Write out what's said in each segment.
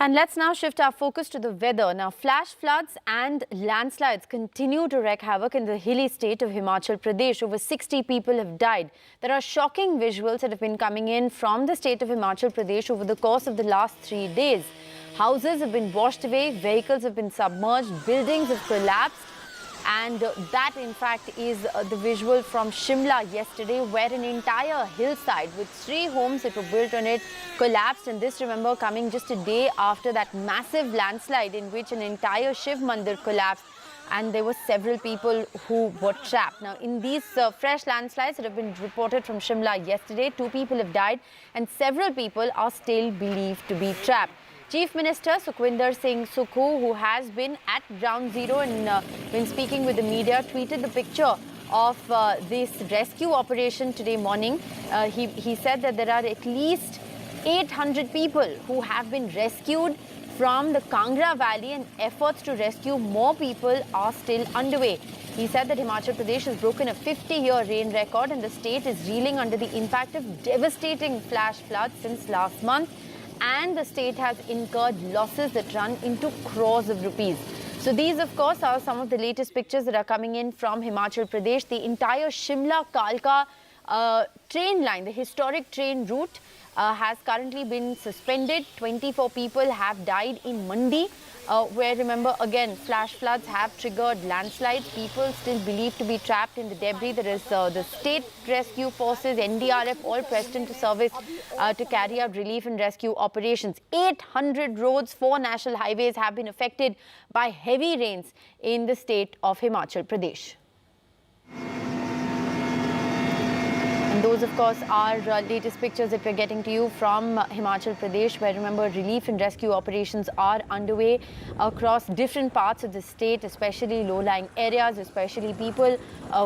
And let's now shift our focus to the weather. Now, flash floods and landslides continue to wreak havoc in the hilly state of Himachal Pradesh. Over 60 people have died. There are shocking visuals that have been coming in from the state of Himachal Pradesh over the course of the last 3 days. Houses have been washed away, vehicles have been submerged, buildings have collapsed. And that, in fact, is the visual from Shimla yesterday, where an entire hillside with 3 homes that were built on it collapsed. And this, remember, coming just a day after that massive landslide in which an entire Shiv Mandir collapsed. And there were several people who were trapped. Now, in these fresh landslides that have been reported from Shimla yesterday, 2 people have died and several people are still believed to be trapped. Chief Minister Sukhwinder Singh Sukhu, who has been at ground zero and been speaking with the media, tweeted the picture of this rescue operation today morning. He said that there are at least 800 people who have been rescued from the Kangra Valley and efforts to rescue more people are still underway. He said that Himachal Pradesh has broken a 50-year rain record and the state is reeling under the impact of devastating flash floods since last month. And the state has incurred losses that run into crores of rupees. So these, of course, are some of the latest pictures that are coming in from Himachal Pradesh. The entire Shimla-Kalka train line, the historic train route, has currently been suspended. 24 people have died in Mandi, where, remember, again, flash floods have triggered landslides. People still believed to be trapped in the debris. There is the state rescue forces, NDRF, all pressed into service to carry out relief and rescue operations. 800 roads, 4 national highways have been affected by heavy rains in the state of Himachal Pradesh. And those, of course, are latest pictures that we're getting to you from Himachal Pradesh, where, remember, relief and rescue operations are underway across different parts of the state, especially low-lying areas, especially people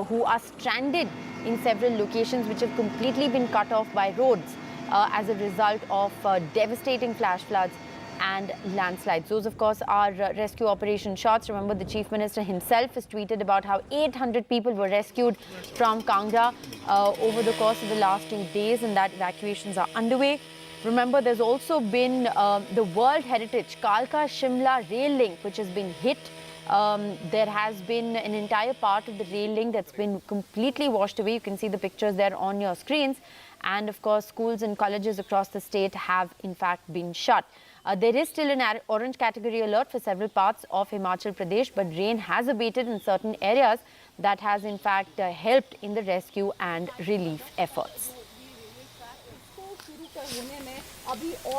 who are stranded in several locations which have completely been cut off by roads as a result of devastating flash floods and landslides. Those, of course, are rescue operation shots. Remember, the Chief Minister himself has tweeted about how 800 people were rescued from Kangra over the course of the last 2 days, and that evacuations are underway. Remember, there's also been the World Heritage Kalka-Shimla rail link, which has been hit. There has been an entire part of the rail link that's been completely washed away. You can see the pictures there on your screens. And, of course, schools and colleges across the state have, in fact, been shut. There is still an orange category alert for several parts of Himachal Pradesh, but rain has abated in certain areas. That has, in fact, helped in the rescue and relief efforts.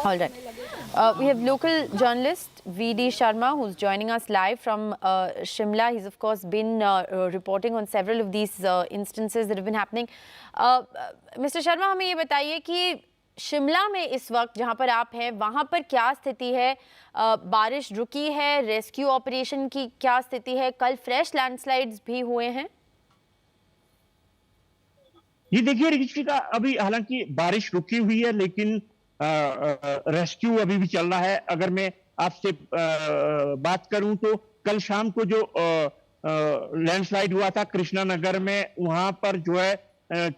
All right. We have local journalist V.D. Sharma, who's joining us live from Shimla. He's, of course, been reporting on several of these instances that have been happening. Mr. Sharma, हमें ये बताइए कि शिमला में इस वक्त जहां पर आप हैं, वहां पर क्या स्थिति है? बारिश रुकी है? रेस्क्यू ऑपरेशन की क्या स्थिति है? कल फ्रेश लैंडस्लाइड्स भी हुए हैं? ये देखिए ऋषिका, अभी हालांकि बारिश रुकी हुई है, लेकिन रेस्क्यू अभी भी चल रहा है। अगर मैं आपसे बात करूं तो कल शाम को जो लैंडस्लाइड हुआ था कृष्णानगर में, वहां पर जो है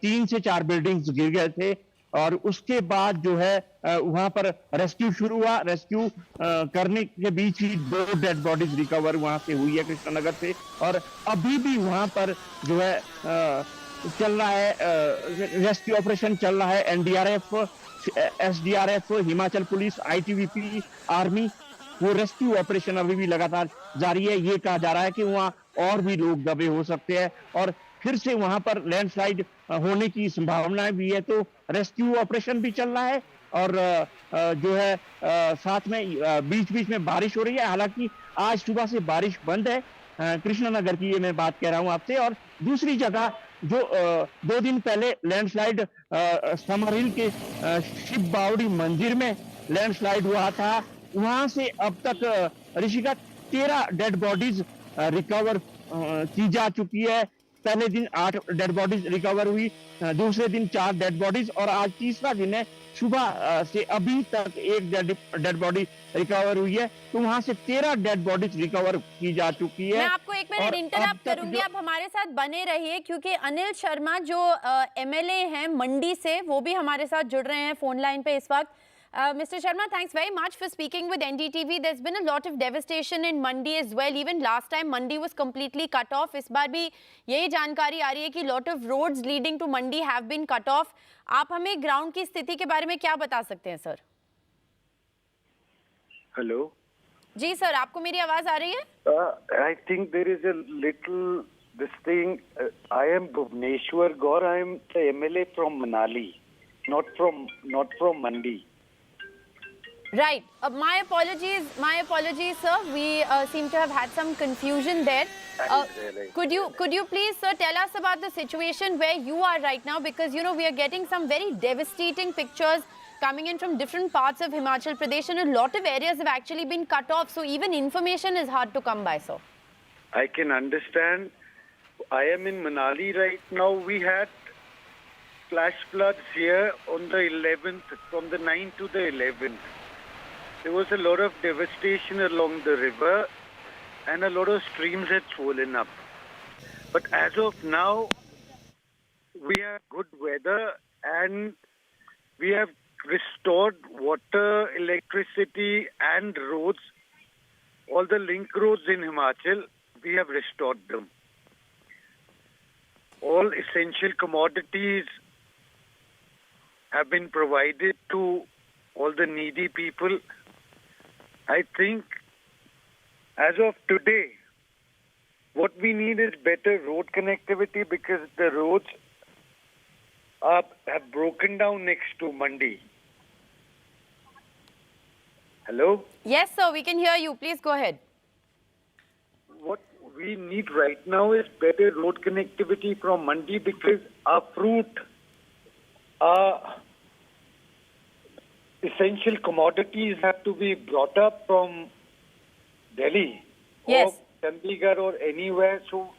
3 से 4 बिल्डिंग्स गिर गए थे और उसके बाद जो है वहां पर रेस्क्यू शुरू हुआ। रेस्क्यू करने के बीच ही 2 डेड बॉडीज रिकवर वहां से हुई है कृष्णानगर से, और अभी भी वहां पर जो है चल रहा है रेस्क्यू ऑपरेशन चल रहा है। NDRF, SDRF, Himachal police, ITBP, army, वो रेस्क्यू ऑपरेशन अभी भी लगातार जारी है। ये कहा जा रहा है कि वहाँ और भी लोग दबे हो सकते हैं और फिर से वहां पर लैंडस्लाइड होने की संभावनाएं भी है, तो रेस्क्यू ऑपरेशन भी चल रहा है और जो है साथ में बीच बीच में बारिश हो रही है। हालांकि आज सुबह से बारिश बंद है, कृष्णानगर की ये मैं बात कह रहा हूं आपसे। और दूसरी जगह जो 2 दिन पहले लैंडस्लाइड समर हिल के शिव बावड़ी मंदिर में लैंडस्लाइड हुआ था, वहां से अब तक ऋषिका 13 डेड बॉडीज रिकवर की जा चुकी है। पहले दिन 8 डेड बॉडीज रिकवर हुई, दूसरे दिन 4 डेड बॉडीज और आज तीसरा दिन है। सुबह से अभी तक 1 डेड बॉडी रिकवर हुई है, तो वहां से 13 डेड बॉडीज रिकवर की जा चुकी है। मैं आपको 1 मिनट इंटरप्ट करूंगी, आप हमारे साथ बने रहिए, क्योंकि अनिल शर्मा जो एमएलए हैं मंडी से, वो भी हमारे साथ जुड़ रहे हैं फोन लाइन पे इस वक्त। Mr. Sharma, thanks very much for speaking with NDTV. There's been a lot of devastation in Mandi as well. Even last time, Mandi was completely cut off. इस बार भी यही जानकारी आ रही है कि lot of roads leading to Mandi have been cut off. आप हमें ground की स्थिति के बारे में क्या बता सकते हैं, सर? Hello. जी सर, आपको मेरी आवाज आ रही है? I think there is a little this thing. I am Bhuvneshwar Gaur. I am the MLA from Manali, not from Mandi. Right. My apologies, sir. We seem to have had some confusion there. Could you please, sir, tell us about the situation where you are right now? Because, you know, we are getting some very devastating pictures coming in from different parts of Himachal Pradesh, and a lot of areas have actually been cut off. So even information is hard to come by, sir. I can understand. I am in Manali right now. We had flash floods here on the 11th, from the 9th to the 11th. There was a lot of devastation along the river and a lot of streams had swollen up. But as of now, we have good weather and we have restored water, electricity and roads. All the link roads in Himachal, we have restored them. All essential commodities have been provided to all the needy people. I think as of today, what we need is better road connectivity because the roads have broken down next to Mandi. Hello? Yes, sir, we can hear you. Please go ahead. What we need right now is better road connectivity from Mandi because our fruit, our essential commodities have to be brought up from Delhi Yes. or Chandigarh or anywhere. So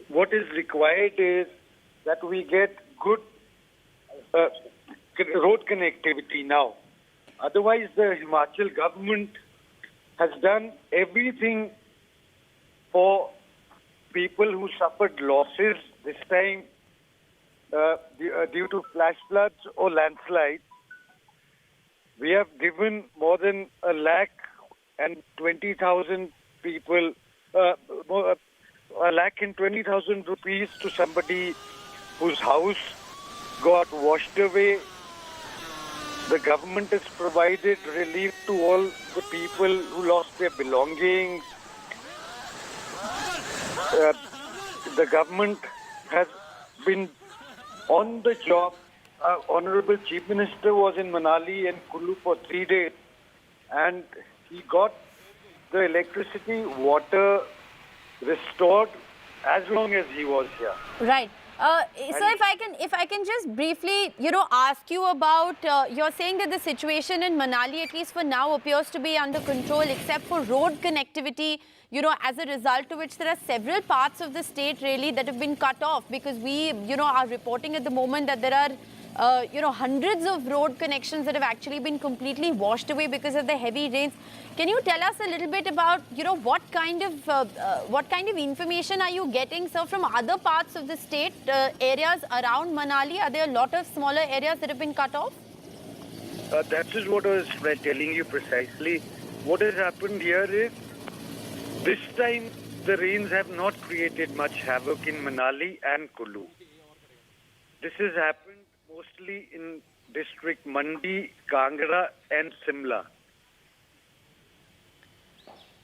what is required is that we get good road connectivity now. Otherwise, the Himachal government has done everything for people who suffered losses this time due to flash floods or landslides. We have given more than 1,20,000 people, 1,20,000 rupees to somebody whose house got washed away. The government has provided relief to all the people who lost their belongings. The government has been on the job. Honorable Chief Minister was in Manali and Kullu for 3 days and he got the electricity, water restored as long as he was here. Right. Sir, if I can just briefly, you know, ask you about, you're saying that the situation in Manali, at least for now, appears to be under control, except for road connectivity, you know, as a result to which there are several parts of the state really that have been cut off because we, you know, are reporting at the moment that there are, you know, hundreds of road connections that have actually been completely washed away because of the heavy rains. Can you tell us a little bit about, you know, what kind of information are you getting, sir, from other parts of the state, areas around Manali? Are there a lot of smaller areas that have been cut off? That is what I was telling you precisely. What has happened here is, this time the rains have not created much havoc in Manali and Kullu. This has happened mostly in district Mandi, Kangra and Shimla.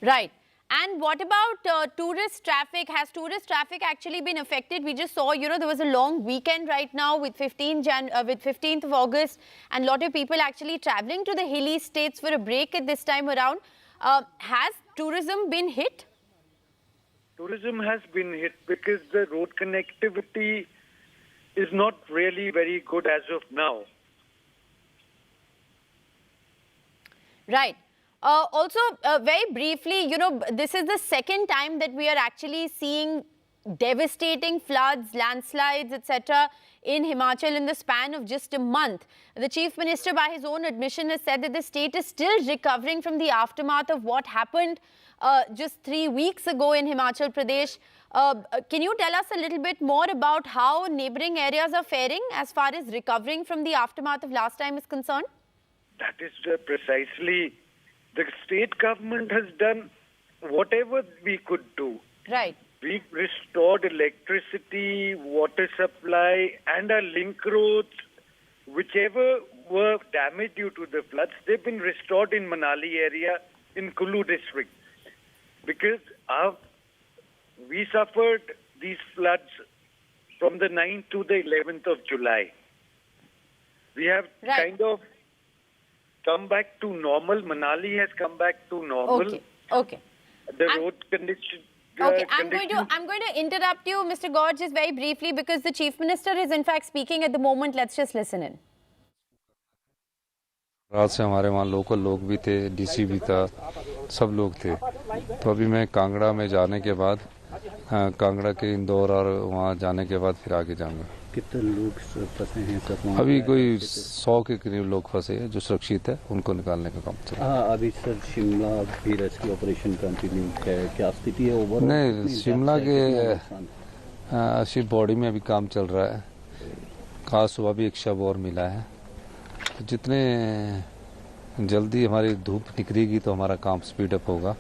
Right. And what about tourist traffic? Has tourist traffic actually been affected? We just saw, you know, there was a long weekend right now with 15th of August and a lot of people actually traveling to the hilly states for a break at this time around. Has tourism been hit? Tourism has been hit because the road connectivity is not really very good as of now. Right. Also, very briefly, you know, this is the second time that we are actually seeing devastating floods, landslides, etc. in Himachal in the span of just a month. The Chief Minister, by his own admission, has said that the state is still recovering from the aftermath of what happened just 3 weeks ago in Himachal Pradesh. Can you tell us a little bit more about how neighboring areas are faring as far as recovering from the aftermath of last time is concerned? That is precisely, the state government has done whatever we could do. Right. We restored electricity, water supply, and our link roads, whichever were damaged due to the floods, they've been restored in Manali area, in Kullu district. Because we suffered these floods from the 9th to the 11th of July. We have kind of come back to normal. Manali has come back to normal. Okay. The road condition. Okay, I'm going to interrupt you, Mr. Gaur, just very briefly, because the Chief Minister is in fact speaking at the moment. Let's just listen in. रात से हमारे वहाँ local लोग भी थे, DC भी था, सब लोग थे। तो अभी मैं कांगड़ा में जाने के बाद, कांगड़ा के इंदौर और वहाँ जाने के बाद फिर आगे जाऊँगा। कितने लोग फंसे हैं सर? अभी कोई 100 के करीब लोग फंसे हैं जो सुरक्षित है, उनको निकालने का काम चल रहा है। अभी सर शिमला भी रेस्क्यू ऑपरेशन कंटिन्यू है, क्या स्थिति है ओवरऑल? नहीं, शिमला के शिप बॉडी में अभी काम चल रहा है। कल सुबह भी एक शव और मिला है। तो जितने जल्दी हमारी धूप निकलेगी तो हमारा काम स्पीड अप होगा।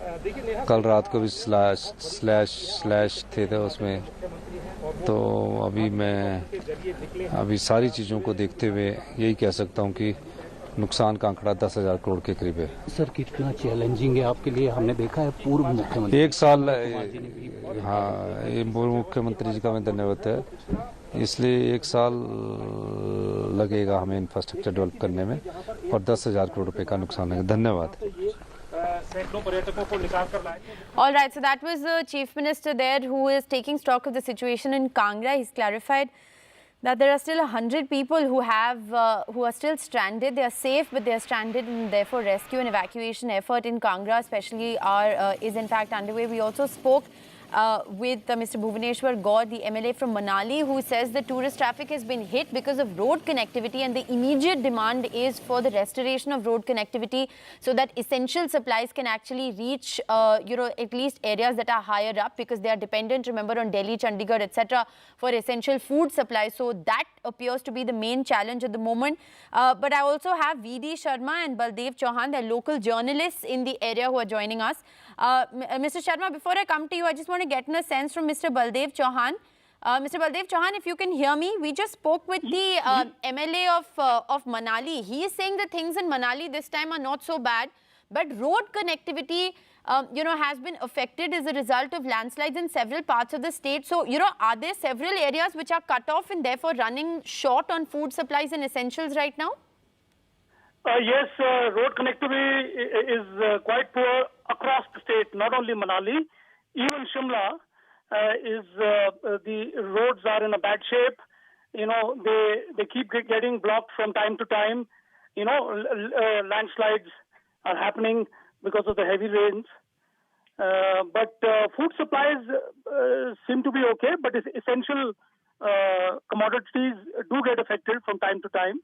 कल रात को भी स्लैश थे उसमें, तो अभी सारी चीज़ों को देखते हुए यही कह सकता हूँ कि नुकसान का आंकड़ा 10,000 करोड़ के करीब है। सर कितना चैलेंजिंग है आपके लिए? हमने देखा है पूर्व मुख्यमंत्री एक साल, हाँ, ये पूर्व मुख्यमंत्री जी का मैं धन्यवाद है। इसलिए एक साल लगेगा हमें इंफ्रास्ट्रक्चर डेवलप करने में और 10,000 करोड़ रुपए का नुकसान है। धन्यवाद। All right, so that was the Chief Minister there who is taking stock of the situation in Kangra. He's clarified that there are still 100 people who are still stranded. They are safe, but they are stranded, and therefore rescue and evacuation effort in Kangra especially is in fact underway. We also spoke with Mr. Bhuvaneshwar Gaur, the MLA from Manali, who says the tourist traffic has been hit because of road connectivity, and the immediate demand is for the restoration of road connectivity so that essential supplies can actually reach, at least areas that are higher up, because they are dependent, remember, on Delhi, Chandigarh, etc. for essential food supplies. So that appears to be the main challenge at the moment. But I also have VD Sharma and Baldev Chauhan, they're local journalists in the area, who are joining us. Mr. Sharma, before I come to you, I just want to get a sense from Mr. Baldev Chauhan. Mr. Baldev Chauhan, if you can hear me, we just spoke with the MLA of Manali. He is saying that things in Manali this time are not so bad, but road connectivity, has been affected as a result of landslides in several parts of the state. So, are there several areas which are cut off and therefore running short on food supplies and essentials right now? Yes, road connectivity is quite poor across the state, not only Manali. Even Shimla, the roads are in a bad shape. They keep getting blocked from time to time. Landslides are happening because of the heavy rains. But food supplies seem to be okay, but essential commodities do get affected from time to time.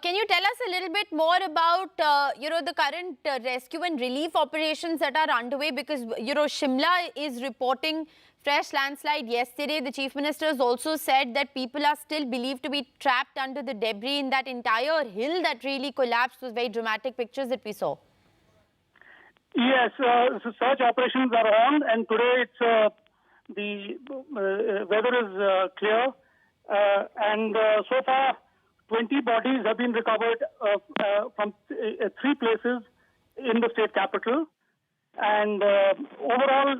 Can you tell us a little bit more about, the current rescue and relief operations that are underway? Because, Shimla is reporting fresh landslide yesterday. The Chief Minister has also said that people are still believed to be trapped under the debris in that entire hill that really collapsed. Those very dramatic pictures that we saw. Yes, so search operations are on, and today the weather is clear, and so far 20 bodies have been recovered from 3 places in the state capital, and overall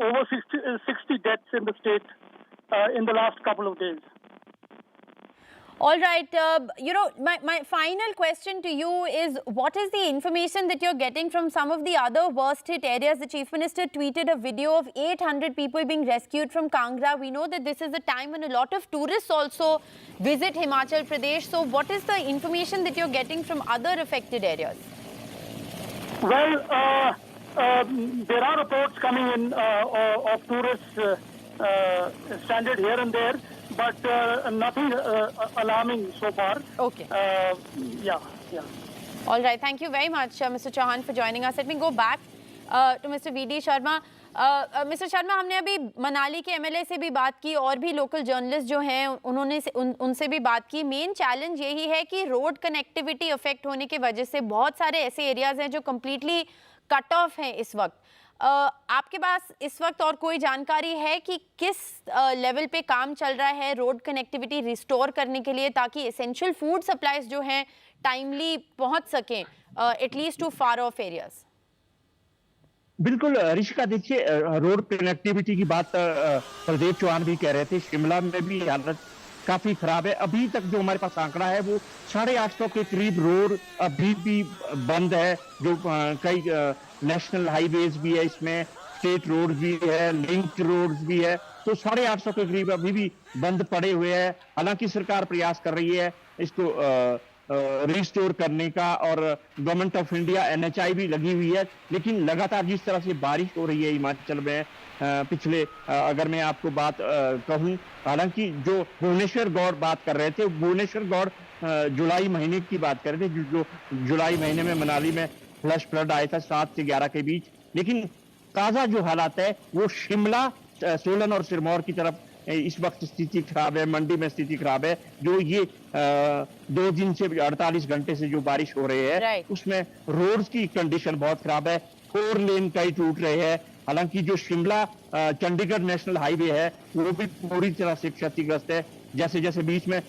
over 60 deaths in the state in the last couple of days. All right, my final question to you is, what is the information that you're getting from some of the other worst hit areas? The Chief Minister tweeted a video of 800 people being rescued from Kangra. We know that this is a time when a lot of tourists also visit Himachal Pradesh. So what is the information that you're getting from other affected areas? Well, there are reports coming in of tourists stranded here and there, but nothing alarming so far. Okay. Yeah. All right. Thank you very much, Mr. Chauhan, for joining us. Let me go back to Mr. VD Sharma. Mister Sharma, हमने अभी मनाली के MLA से भी बात की और भी local journalist जो हैं उनसे भी बात की। मेन चैलेंज यही है कि रोड कनेक्टिविटी अफेक्ट होने की वजह से बहुत सारे ऐसे एरियाज हैं जो कम्प्लीटली कट ऑफ हैं इस वक्त। आपके पास इस वक्त और कोई जानकारी है कि किस लेवल पे काम चल रहा है रोड कनेक्टिविटी रिस्टोर करने के लिए, ताकि एसेंशियल फूड सप्लाईज जो हैं टाइमली पहुंच सकें at least to far of areas? बिल्कुल ऋषिका, देखिए रोड कनेक्टिविटी की बात प्रदेव चौहान भी कह रहे थे। शिमला में भी हालत काफी खराब है। अभी तक जो हमारे पास आंकड़ा है वो 850 के करीब रोड अभी भी बंद है। जो कई नेशनल हाईवेज भी है, इसमें स्टेट रोड भी है, लिंक रोड भी है, तो 850 के करीब अभी भी बंद पड़े हुए हैं। हालांकि सरकार प्रयास कर रही है इसको रिस्टोर करने का, और गवर्नमेंट ऑफ इंडिया NHI भी लगी हुई है। लेकिन लगातार जिस तरह से बारिश हो रही है हिमाचल में पिछले अगर मैं आपको बात कहूं, हालांकि जो भुवनेश्वर गौड़ बात कर रहे थे, भुवनेश्वर गौड़ जुलाई महीने की बात कर रहे थे, जो जुलाई महीने में मनाली में फ्लैश फ्लड आया था 7 से 11 के बीच। लेकिन ताजा जो हालात है वो शिमला, सोलन और सिरमौर की तरफ इस वक्त स्थिति खराब है। मंडी में स्थिति खराब है। जो ये 2 दिन से 48 घंटे से जो बारिश हो रही है उसमें रोड्स की कंडीशन बहुत खराब है। 4 लेन कई टूट रहे हैं। हालांकि जो शिमला चंडीगढ़ नेशनल हाईवे है वो भी पूरी तरह से क्षतिग्रस्त है। जैसे जैसे बीच में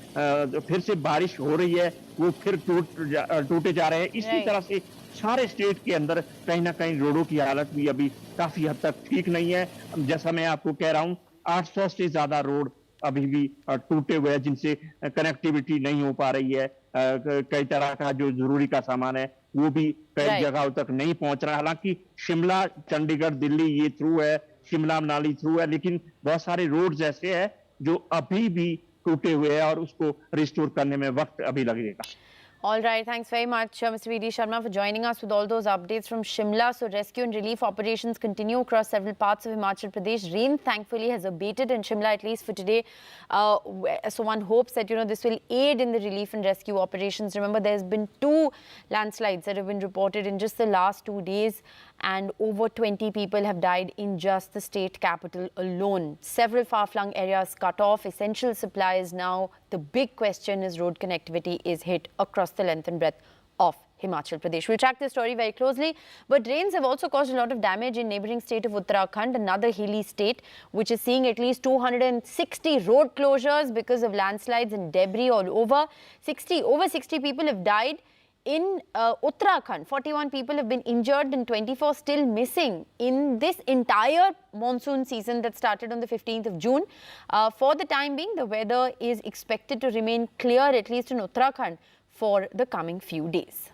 फिर से बारिश हो रही है वो फिर टूटे जा रहे हैं। इसी तरह से सारे स्टेट के अंदर कहीं ना कहीं रोडों की हालत भी अभी काफी हद तक ठीक नहीं है। जैसा मैं आपको कह रहा हूँ, 800 से ज्यादा रोड अभी भी टूटे हुए हैं जिनसे कनेक्टिविटी नहीं हो पा रही है। कई तरह का जो जरूरी का सामान है वो भी कई जगहों तक नहीं पहुंच रहा। हालांकि शिमला, चंडीगढ़, दिल्ली ये थ्रू है, शिमला मनाली थ्रू है, लेकिन बहुत सारे रोड्स ऐसे हैं जो अभी भी टूटे हुए हैं और उसको रिस्टोर करने में वक्त अभी लगेगा। All right, thanks very much, Mr. V.D. Sharma, for joining us with all those updates from Shimla. So, rescue and relief operations continue across several parts of Himachal Pradesh. Rain, thankfully, has abated in Shimla, at least for today. So, one hopes that, this will aid in the relief and rescue operations. Remember, there's been 2 landslides that have been reported in just the last 2 days, and over 20 people have died in just the state capital alone. Several far-flung areas cut off, essential supplies now. The big question is road connectivity is hit across the length and breadth of Himachal Pradesh. We'll track this story very closely. But rains have also caused a lot of damage in neighbouring state of Uttarakhand, another hilly state, which is seeing at least 260 road closures because of landslides and debris all over. Over 60 people have died. In Uttarakhand, 41 people have been injured and 24 still missing in this entire monsoon season that started on the 15th of June. For the time being, the weather is expected to remain clear, at least in Uttarakhand, for the coming few days.